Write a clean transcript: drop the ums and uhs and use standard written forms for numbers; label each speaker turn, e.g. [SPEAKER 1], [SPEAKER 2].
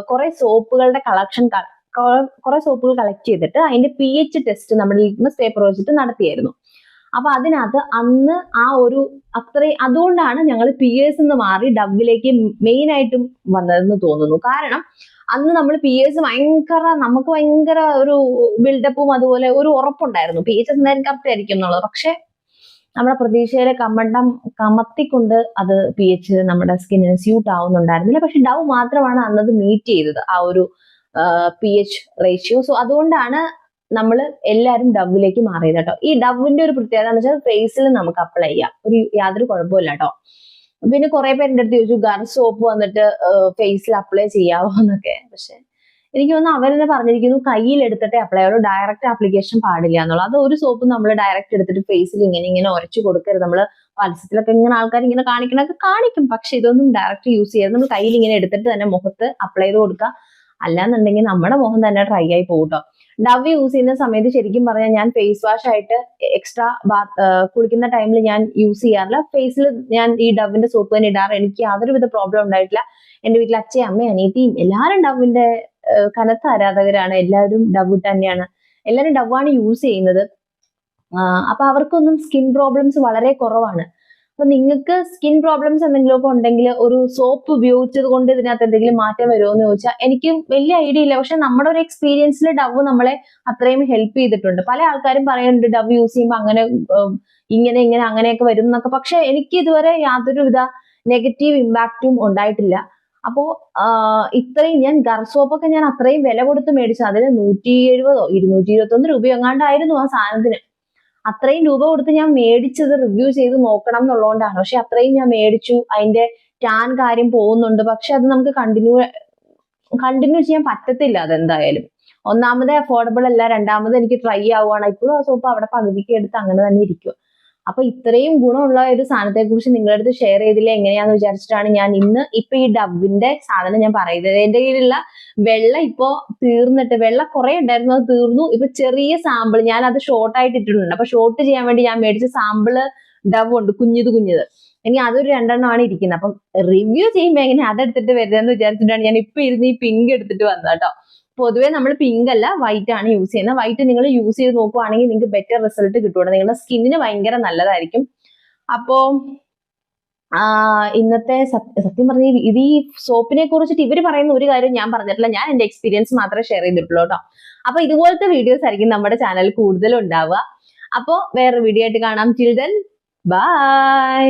[SPEAKER 1] കുറെ സോപ്പുകളുടെ കളക്ഷൻ കുറെ സോപ്പുകൾ കളക്ട് ചെയ്തിട്ട് അതിന്റെ pH ടെസ്റ്റ് നമ്മുടെ ലിറ്റ്മസ് പേപ്പർ വെച്ചിട്ട് നടത്തിയായിരുന്നു. അപ്പൊ അതിനകത്ത് അന്ന് ആ ഒരു അതുകൊണ്ടാണ് ഞങ്ങൾ പിയേഴ്സ് നിന്ന് മാറി ഡവിലേക്ക് മെയിൻ ആയിട്ടും വന്നതെന്ന് തോന്നുന്നു. കാരണം അന്ന് നമ്മൾ പിയേഴ്സ് നമുക്ക് ഭയങ്കര ഒരു ബിൽഡപ്പും അതുപോലെ ഒരു ഉറപ്പുണ്ടായിരുന്നു pH എന്തായാലും കറക്റ്റ് ആയിരിക്കും എന്നുള്ളത്. പക്ഷെ നമ്മുടെ പ്രതീക്ഷയിലെ കമത്തിക്കൊണ്ട് അത് pH നമ്മുടെ സ്കിന്നിന് സ്യൂട്ട് ആവുന്നുണ്ടായിരുന്നില്ല. പക്ഷെ ഡവ് മാത്രമാണ് അന്നത് മീറ്റ് ചെയ്തത് ആ ഒരു pH റേഷ്യോ. സോ അതുകൊണ്ടാണ് നമ്മൾ എല്ലാവരും ഡവിലേക്ക് മാറിയത് കേട്ടോ. ഈ ഡവിന്റെ ഒരു പ്രത്യേകത എന്ന് വെച്ചാൽ ഫേസിൽ നമുക്ക് അപ്ലൈ ചെയ്യാം, യാതൊരു കുഴപ്പമില്ല കേട്ടോ. പിന്നെ കുറെ പേരുടെ അടുത്ത് ചോദിച്ചു ഗർ സോപ്പ് വന്നിട്ട് ഫേസിൽ അപ്ലൈ ചെയ്യാവോ എന്നൊക്കെ. പക്ഷെ എനിക്ക് തോന്നുന്നു അവരെന്നെ പറഞ്ഞിരിക്കുന്നു കയ്യിൽ എടുത്തിട്ടേ അപ്ലൈ ചെയ്യുള്ളൂ, ഡയറക്റ്റ് ആപ്ലിക്കേഷൻ പാടില്ല എന്നുള്ളത്. അത് ഒരു സോപ്പ് നമ്മൾ ഡയറക്റ്റ് എടുത്തിട്ട് ഫേസിൽ ഇങ്ങനെ ഉരച്ചു കൊടുക്കരുത്. നമ്മൾ പരസ്യത്തിലൊക്കെ ഇങ്ങനെ ആൾക്കാർ ഇങ്ങനെ കാണിക്കണൊക്കെ കാണിക്കും, പക്ഷെ ഇതൊന്നും ഡയറക്റ്റ് യൂസ് ചെയ്യരുത്. നമ്മൾ കയ്യിൽ ഇങ്ങനെ എടുത്തിട്ട് തന്നെ മുഖത്ത് അപ്ലൈ ചെയ്ത് കൊടുക്കുക. അല്ലാന്നുണ്ടെങ്കിൽ നമ്മുടെ മുഖം തന്നെ ഡ്രൈ ആയി പോകും കേട്ടോ. ഡവ് യൂസ് ചെയ്യുന്ന സമയത്ത് ശരിക്കും പറഞ്ഞാൽ ഞാൻ ഫേസ് വാഷ് ആയിട്ട് എക്സ്ട്രാ കുളിക്കുന്ന ടൈമിൽ ഞാൻ യൂസ് ചെയ്യാറില്ല. ഫേസിൽ ഞാൻ ഈ ഡവിന്റെ സോപ്പ് തന്നെ ഇടാറ്. എനിക്ക് യാതൊരുവിധ പ്രോബ്ലം ഉണ്ടായിട്ടില്ല. എന്റെ വീട്ടിൽ അച്ഛയും അമ്മയും അനിയത്തിയും എല്ലാവരും ഡവിന്റെ കനത്ത ആരാധകരാണ്. എല്ലാവരും ഡവ് തന്നെയാണ്, എല്ലാവരും ഡവാണ് യൂസ് ചെയ്യുന്നത്. അപ്പൊ അവർക്കൊന്നും സ്കിൻ പ്രോബ്ലംസ് വളരെ കുറവാണ്. അപ്പൊ നിങ്ങൾക്ക് സ്കിൻ പ്രോബ്ലംസ് എന്തെങ്കിലുമൊക്കെ ഉണ്ടെങ്കിൽ ഒരു സോപ്പ് ഉപയോഗിച്ചത് കൊണ്ട് ഇതിനകത്ത് എന്തെങ്കിലും മാറ്റം വരുമോ എന്ന് ചോദിച്ചാൽ എനിക്ക് വലിയ ഐഡിയ ഇല്ല. പക്ഷെ നമ്മുടെ ഒരു എക്സ്പീരിയൻസിൽ ഡവ് നമ്മളെ അത്രയും ഹെൽപ്പ് ചെയ്തിട്ടുണ്ട്. പല ആൾക്കാരും പറയുന്നുണ്ട് ഡവ് യൂസ് ചെയ്യുമ്പോൾ അങ്ങനെ ഇങ്ങനെ അങ്ങനെയൊക്കെ വരും എന്നൊക്കെ. പക്ഷെ എനിക്ക് ഇതുവരെ യാതൊരുവിധ നെഗറ്റീവ് ഇമ്പാക്റ്റും ഉണ്ടായിട്ടില്ല. അപ്പോ ഇത്രയും ഞാൻ ഗർ സോപ്പൊക്കെ ഞാൻ അത്രയും വില കൊടുത്ത് മേടിച്ചു. അതിന് 170 221 രൂപ എങ്ങാണ്ടായിരുന്നു ആ സാധനത്തിന്. അത്രയും രൂപ കൊടുത്ത് ഞാൻ മേടിച്ചത് റിവ്യൂ ചെയ്ത് നോക്കണം എന്നുള്ളതുകൊണ്ടാണ്. പക്ഷെ അത്രയും ഞാൻ മേടിച്ചു, അതിന്റെ ടാൻ കാര്യം പോകുന്നുണ്ട്. പക്ഷെ അത് നമുക്ക് കണ്ടിന്യൂ ചെയ്യാൻ പറ്റത്തില്ല. അതെന്തായാലും ഒന്നാമത് അഫോർഡബിൾ അല്ല, രണ്ടാമത് എനിക്ക് ട്രൈ ആവുകയാണ്. ഇപ്പോഴും ആ സോപ്പ് അവിടെ പകുതിക്ക് എടുത്ത് അങ്ങനെ തന്നെ ഇരിക്കും. അപ്പൊ ഇത്രയും ഗുണമുള്ള ഒരു സാധനത്തെ കുറിച്ച് നിങ്ങളുടെ അടുത്ത് ഷെയർ ചെയ്തില്ല എങ്ങനെയാന്ന് വിചാരിച്ചിട്ടാണ് ഞാൻ ഇപ്പൊ ഈ ഡവിന്റെ സാധനം ഞാൻ പറയുന്നത്. എന്റെ കയ്യിലുള്ള വെള്ള ഇപ്പോ തീർന്നിട്ട്, വെള്ള കുറെ ഉണ്ടായിരുന്നു, അത് തീർന്നു. ഇപ്പൊ ചെറിയ സാമ്പിൾ ഞാൻ അത് ഷോർട്ട് ആയിട്ട് ഇട്ടിട്ടുണ്ട്. അപ്പൊ ഷോർട്ട് ചെയ്യാൻ വേണ്ടി ഞാൻ മേടിച്ച സാമ്പിള് ഡവ് ഉണ്ട്, കുഞ്ഞത്. ഇനി അതൊരു 2 എണ്ണമാണ് ഇരിക്കുന്നത്. അപ്പം റിവ്യൂ ചെയ്യുമ്പോൾ എങ്ങനെ അതെടുത്തിട്ട് വരുന്നതെന്ന് വിചാരിച്ചിട്ടാണ് ഞാൻ ഇപ്പൊ ഇരുന്ന് ഈ പിങ്ക് എടുത്തിട്ട് വന്നത് കേട്ടോ. പൊതുവെ നമ്മൾ പിങ്ക് അല്ല വൈറ്റ് ആണ് യൂസ് ചെയ്യുന്നത്. വൈറ്റ് നിങ്ങൾ യൂസ് ചെയ്ത് നോക്കുവാണെങ്കിൽ നിങ്ങൾക്ക് ബെറ്റർ റിസൾട്ട് കിട്ടും, നിങ്ങളുടെ സ്കിന്നിന് ഭയങ്കര നല്ലതായിരിക്കും. അപ്പോ ഇന്നത്തെ സത്യം പറഞ്ഞ ഇത് ഈ സോപ്പിനെ കുറിച്ചിട്ട് ഇവര് പറയുന്ന ഒരു കാര്യം ഞാൻ പറഞ്ഞിട്ടില്ല. ഞാൻ എന്റെ എക്സ്പീരിയൻസ് മാത്രമേ ഷെയർ ചെയ്തിട്ടുള്ളൂ കേട്ടോ. അപ്പൊ ഇതുപോലത്തെ വീഡിയോസ് ആയിരിക്കും നമ്മുടെ ചാനൽ കൂടുതൽ ഉണ്ടാവുക. അപ്പോ വേറെ വീഡിയോ ആയിട്ട് കാണാം. Till then bye.